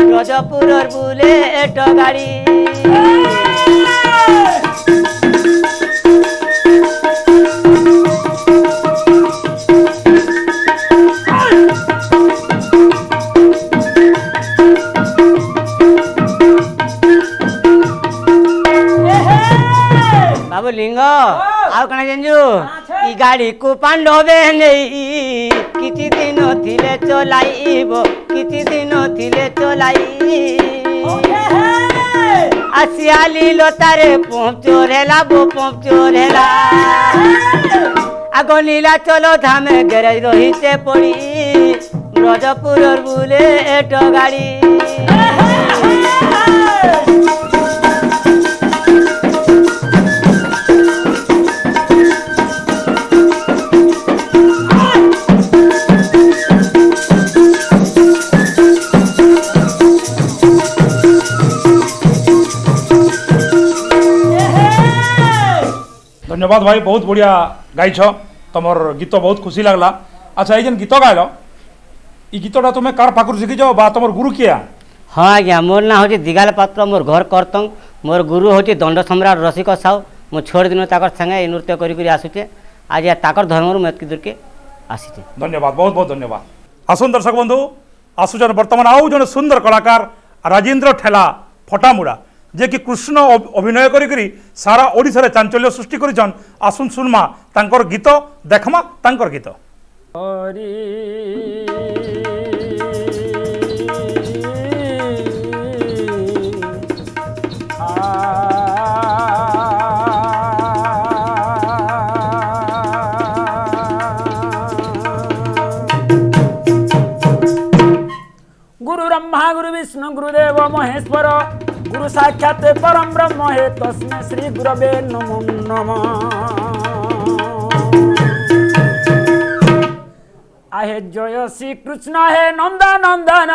ब्रजपुर बुलेट गाड़ी। बाबू लिंग आउ कणा जानजु ई गाड़ी को पांडवे नहीं किछि दिन थिले चलाइबो किछि दिन थिले चलाई आसियाली लोतारे पंचर हेला आगो नीला चलो धामे गेरे रहिते पड़ी ब्रजपुर बुलेट गाड़ी। धन्यवाद भाई, बहुत बढ़िया गाइछ, तुमर गीत बहुत खुशी लगला। अच्छा ये गीत गायल, ये गीतटा तुम्हें कार पाखर शिखीच बा तुम गुरु किया? हाँ आज्ञा मोर ना हूँ दिगाल पात्र मोर घर करतंग मोर गुरु हूँ दंड सम्राट रसिक साहू मु छोड़ दिन ताकर संगे ए नृत्य करी आसुचे आज ताकर धर्म मैं एतकी दूर के आसीचे। धन्यवाद बहुत बहुत धन्यवाद। आसन दर्शक बंधु आसुचन बर्तमान आउ जन सुंदर कलाकार राजेंद्र ठेला फटामुड़ा जे कि कृष्ण अभिनय करी सारा ओडिशा रे चांचल्य सृष्टि करिछन। आसुन सुनमा तांकर गीत देखमा तांकर गीत। गुरु ब्रह्मा गुरु विष्णु गुरुदेव महेश्वर गुरु साक्षात परम ब्रह्म हे तस्मै श्री गुरवे नमो नमः। आहे जय श्री कृष्ण हे नंदनंदन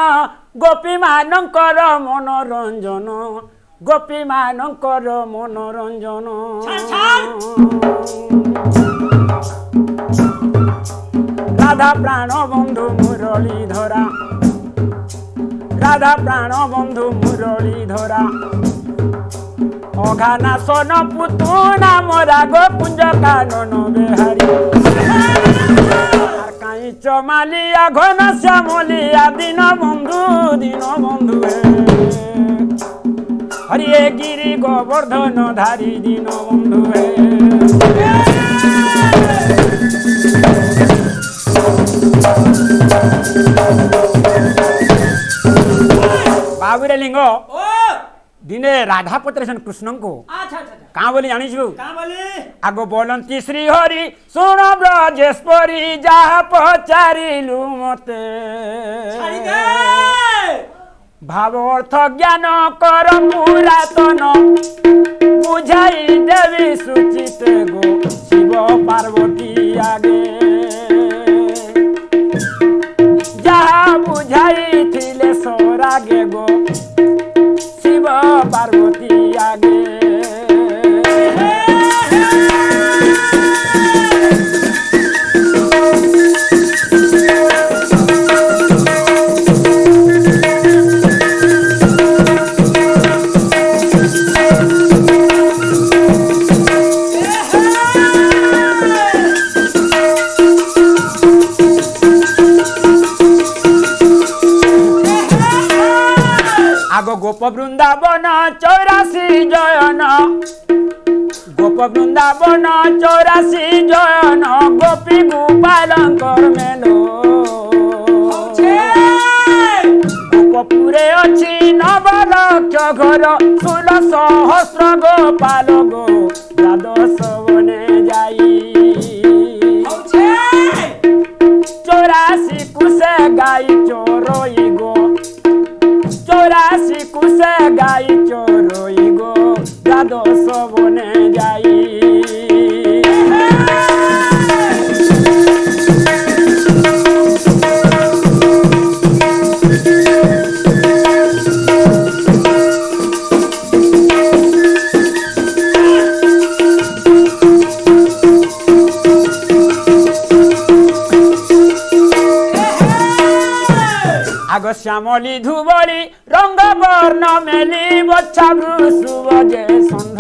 गोपी मानकर मनोरंजन गोपी मानकर मनोरंजन। राधा प्राण बंधु मुरली धरा राधा प्राण बंधु मुरली धरा अघाना सन पुतुना मोरा गोकुंज कानन बेहारी काई चमालिया घन श्यामलिया दिन बंधु हरिये गिरी गोवर्धन धारी दिन बंधु बाबुरे लिंग दिने राधा पत्रेशन कृष्ण को कहाँ बोली जानी आगो बोलती श्री हरि सुन ब्रजेश्वरी जहा पचारिलु मते भाव अर्थ ज्ञान कर पुरातन बुझाई देवी सुचित गो शिव पार्वती आगे जहा बुझाई थिले सोरागे गो शिव पार्वती आगे। आगो गोप वृंदावन 84 जयन गोप वृंदावन 84 जयन गोपी गोपालंकर मेलो गोपपुरे अच्छी नवलक्ष घर 16 सहस्र गोपाल गो द्वादश बने जाई 84 कुसे गाई चोरोई गो 84 कुसे गाई चोरोई गो द्वादश बने जाई। आगो श्यामली धुबली रंग वर्ण मेली बच्छा वृषु बजे संध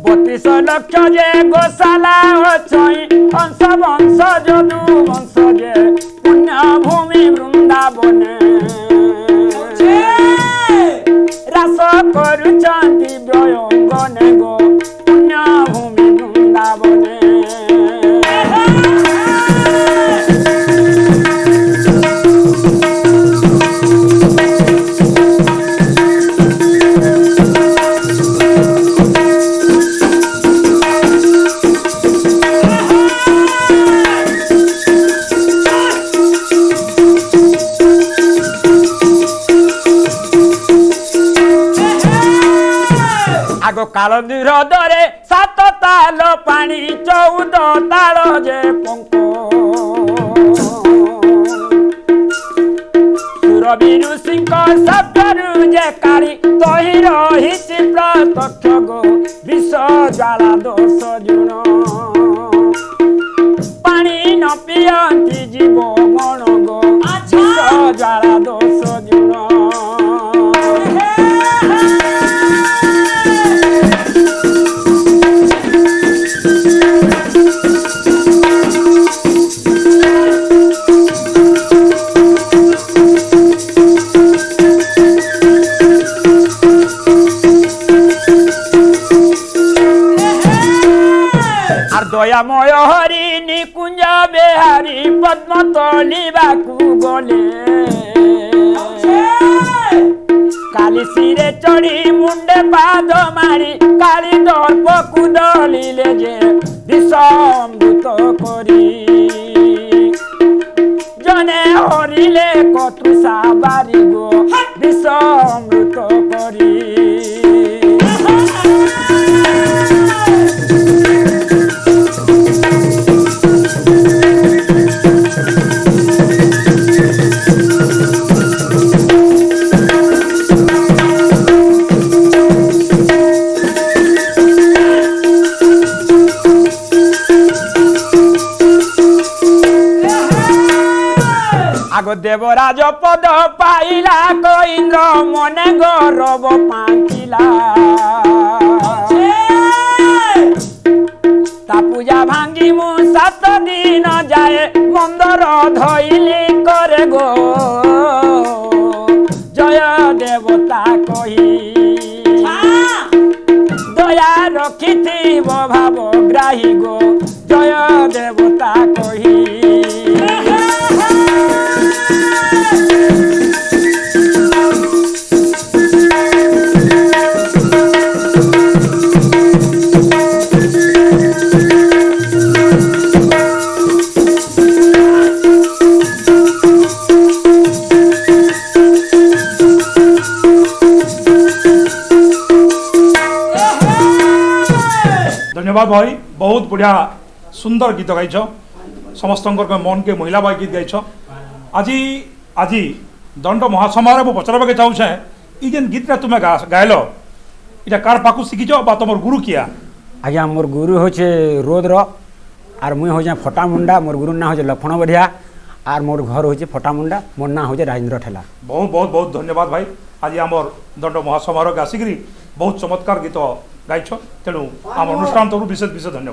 32 लक्ष जे गोशाला अछई हंस वंश जदु वंश जे पुण्य भूमि वृंदावने रास करुचंती ब्रयंगने गो पुण्य भूमि वृंदावने। आगो कालंदी हृदय 7 ताल पानी 14 ताल जे पंको सुरबीरु सिंह शब्दरु जे काली तहि रहिछि प्रत्यक्ष गो विष ज्वाला 10 जुण पानी न पियंती जीव गण गो विष ଦୟାମୟ ହରି ନିକୁଞ୍ଜ ବେହାରୀ ପଦ୍ମ ତୋଳିବାକୁ ଗଲେ କାଲି ଶିରେ ଚଢ଼ି ମୁଣ୍ଡେ ପାଦ ମାରି କାଳି ଦର୍ପକୁ ଦଳିଲେ ଯେ ବିଷମୃତ କରି ଜନେ ହରିଲେ କତୃଷା ବାରିଗୋ ବିଷମୃତ କରି আগ দেবরাজ পদ পাইলা কইন্দ্র মনে গৌরব পাঁচিলা তা পূজা ভাঙ্গি মু 7 দিন যায় মন্দর ধইলি করে গো জয় দেবতা কহি দয়া রখিথিব ভাব গ্রাহী গো জয় দেবতা কহি धन्यवाद भाई बहुत बढ़िया सुंदर गीत गाइछ समस्त मन के महिला भाई गीत गाइछ आज आज दंड महासमारोह में पचारवाके चाहूछे ई जेन गीतटा तुम गायलो इटा कार पाकु शिखिछ बा तुमर गुरु किया आज्ञा मोर गुरु होचे रोद्र आर मुई होचे फटामुंडा मोर गुरु ना होचे लक्ष्मण बढ़िया आर मोर घर होचे फटामुंडा मोर ना होचे राजेंद्र ठेला बहुत बहुत बहुत धन्यवाद भाई आज आमर दंड महासमारोह आसिक बहुत चमत्कार गीत गाइछ तेणु आम अनुष्ठान तरु विशेष विशेष धन्यवाद।